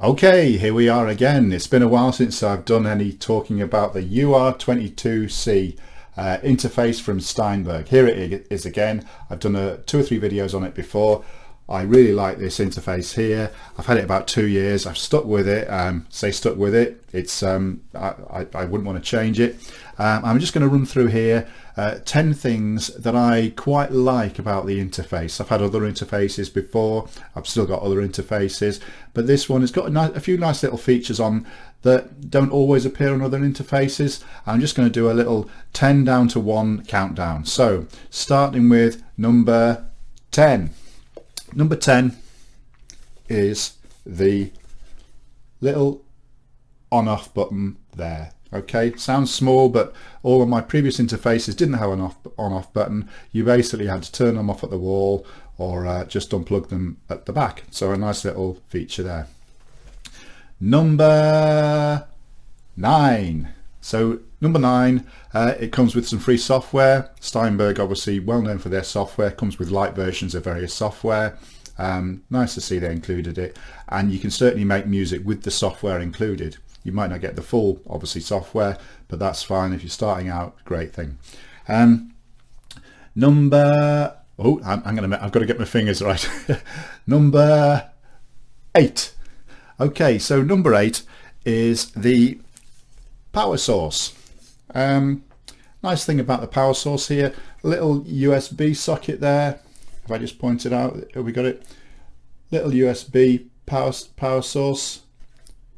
Okay, here we are again. It's been a while since I've done any talking about the UR22C interface from Steinberg. Here it is again. I've done 2 or 3 videos on it before. I really like this interface here. I've had it about 2 years. I've stuck with it. Say stuck with it. It's I wouldn't want to change it. I'm just going to run through here 10 things that I quite like about the interface. I've had other interfaces before. I've still got other interfaces, but this one has got a few nice little features on that don't always appear on other interfaces. I'm just going to do a little 10 down to 1 countdown. So starting with number 10. Number 10 is the little on-off button there. Okay, sounds small, but all of my previous interfaces didn't have an on-off button. You basically had to turn them off at the wall or just unplug them at the back. So a nice little feature there. Number 9. So number 9, it comes with some free software. Steinberg, obviously well known for their software, comes with light versions of various software. Nice to see they included it, and you can certainly make music with the software included. You might not get the full, obviously, software, but that's fine if you're starting out. Great thing. Number, oh, I've got to get my fingers right. Number 8. Okay, so number 8 is the power source. Nice thing about the power source here, a little USB socket there. If I just point it out, have we got it? Little USB power source.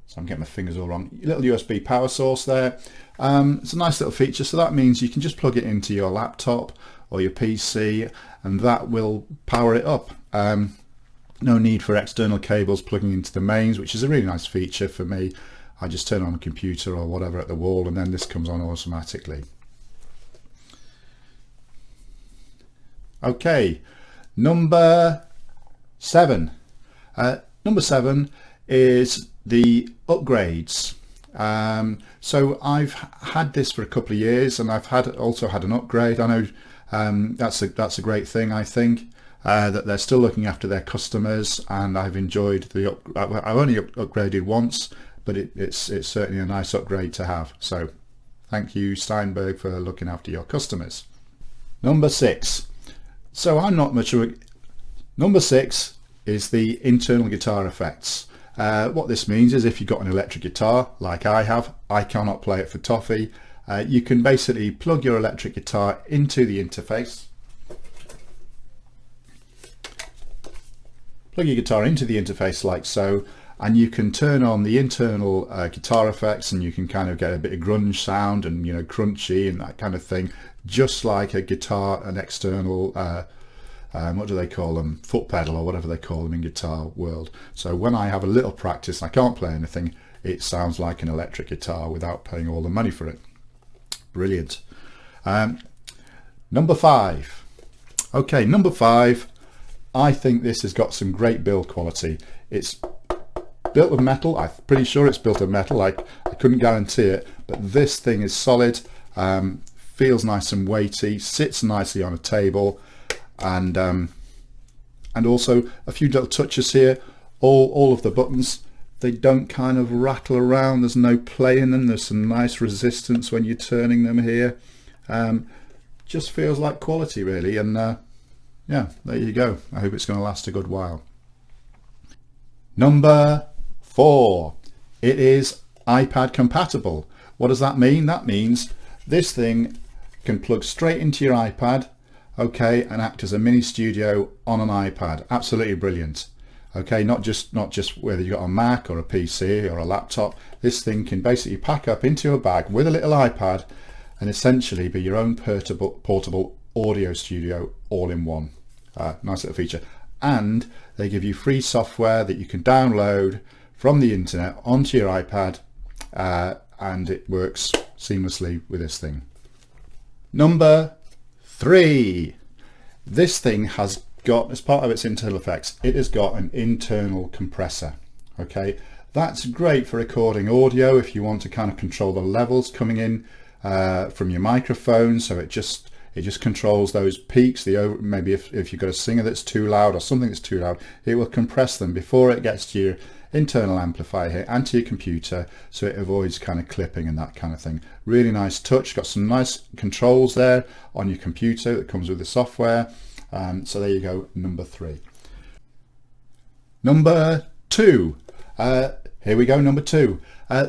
So I'm getting my fingers all wrong. Little USB power source there. It's a nice little feature. So that means you can just plug it into your laptop or your PC, and that will power it up. No need for external cables plugging into the mains, which is a really nice feature for me. I just turn on a computer or whatever at the wall, and then this comes on automatically. Okay, number 7. Number 7 is the upgrades. So I've had this for a couple of years, and I've also had an upgrade. I know that's a great thing. I think that they're still looking after their customers, and I've enjoyed I've only upgraded once, but it's certainly a nice upgrade to have. So thank you, Steinberg, for looking after your customers. Number 6. So I'm not much of a... Number 6 is the internal guitar effects. What this means is if you've got an electric guitar like I have, I cannot play it for toffee. You can basically plug your electric guitar into the interface. Plug your guitar into the interface like so, and you can turn on the internal guitar effects, and you can kind of get a bit of grunge sound and, you know, crunchy and that kind of thing, just like a guitar, an external what do they call them, foot pedal or whatever they call them in guitar world. So when I have a little practice and I can't play anything, it sounds like an electric guitar without paying all the money for it. Brilliant. Number 5. Okay, number 5, I think this has got some great build quality. It's built of metal. I'm pretty sure it's built of metal. I couldn't guarantee it, but this thing is solid, feels nice and weighty, sits nicely on a table, and also a few little touches here. All of the buttons, they don't kind of rattle around. There's no play in them. There's some nice resistance when you're turning them here. Just feels like quality, really. And yeah, there you go. I hope it's going to last a good while. Number 4, it is iPad compatible. What does that mean? That means this thing can plug straight into your iPad, okay, and act as a mini studio on an iPad. Absolutely brilliant. Okay, not just whether you've got a Mac or a PC or a laptop. This thing can basically pack up into a bag with a little iPad and essentially be your own portable audio studio all in one. Nice little feature. And they give you free software that you can download from the internet onto your iPad, and it works seamlessly with this thing. Number 3. This thing has got, as part of its internal effects, it has got an internal compressor. Okay, that's great for recording audio if you want to kind of control the levels coming in from your microphone, so it It just controls those peaks, maybe if you've got a singer that's too loud or something that's too loud, it will compress them before it gets to your internal amplifier here and to your computer, so it avoids kind of clipping and that kind of thing. Really nice touch, got some nice controls there on your computer that comes with the software. So there you go, number 3. Number 2. Here we go, number 2.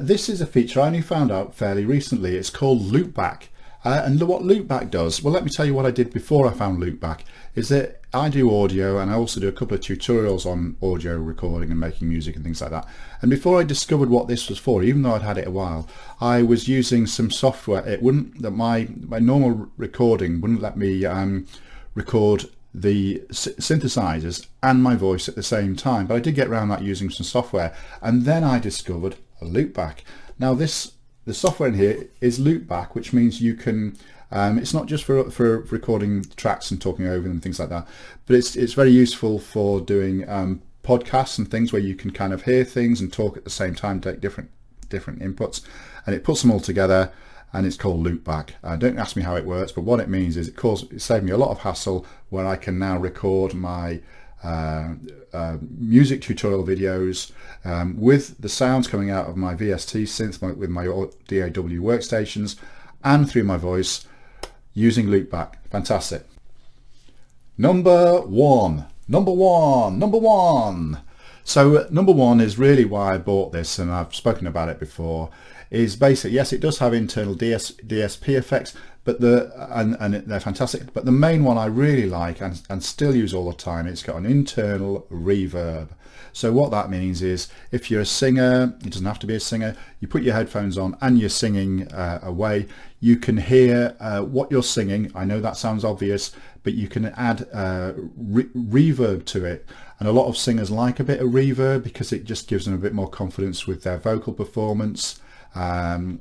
This is a feature I only found out fairly recently. It's called Loopback. And what Loopback does, well, let me tell you what I did before I found Loopback, is that I do audio and I also do a couple of tutorials on audio recording and making music and things like that. And before I discovered what this was for, even though I'd had it a while, I was using some software. It wouldn't, that my normal recording wouldn't let me record the synthesizers and my voice at the same time, but I did get around that using some software, and then I discovered a Loopback. Now the software in here is Loopback, which means you can it's not just for recording tracks and talking over them and things like that, but it's very useful for doing podcasts and things where you can kind of hear things and talk at the same time, take different inputs, and it puts them all together, and it's called Loopback. Don't ask me how it works, but what it means is it saved me a lot of hassle, where I can now record my music tutorial videos with the sounds coming out of my VST synth with my DAW workstations and through my voice using Loopback. Fantastic. Number one. So number 1 is really why I bought this, and I've spoken about it before, is basically, yes, it does have internal DSP effects, but they're fantastic, but the main one I really like and still use all the time, it's got an internal reverb. So what that means is, if you're a singer, it doesn't have to be a singer, you put your headphones on and you're singing away, you can hear what you're singing. I know that sounds obvious, but you can add reverb to it, and a lot of singers like a bit of reverb because it just gives them a bit more confidence with their vocal performance and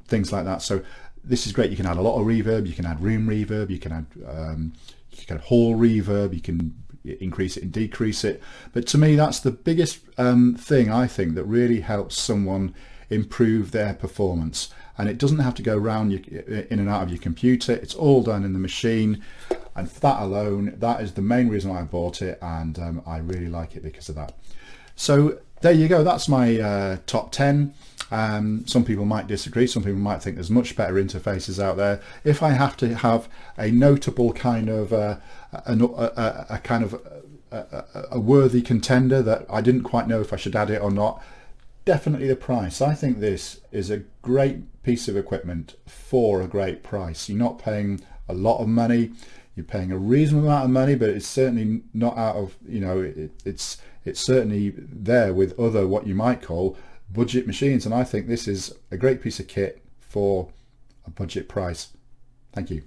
things like that. So this is great. You can add a lot of reverb, you can add room reverb, you can add hall reverb, you can increase it and decrease it. But to me, that's the biggest thing I think that really helps someone improve their performance. And it doesn't have to go around in and out of your computer. It's all done in the machine, and for that alone, that is the main reason why I bought it, and I really like it because of that. So there you go, that's my top 10. Some people might disagree, some people might think there's much better interfaces out there. If I have to have a notable kind of a worthy contender that I didn't quite know if I should add it or not, definitely the price. I think this is a great piece of equipment for a great price. You're not paying a lot of money, you're paying a reasonable amount of money, but it's certainly not out of, it's certainly there with other what you might call budget machines, and I think this is a great piece of kit for a budget price. Thank you.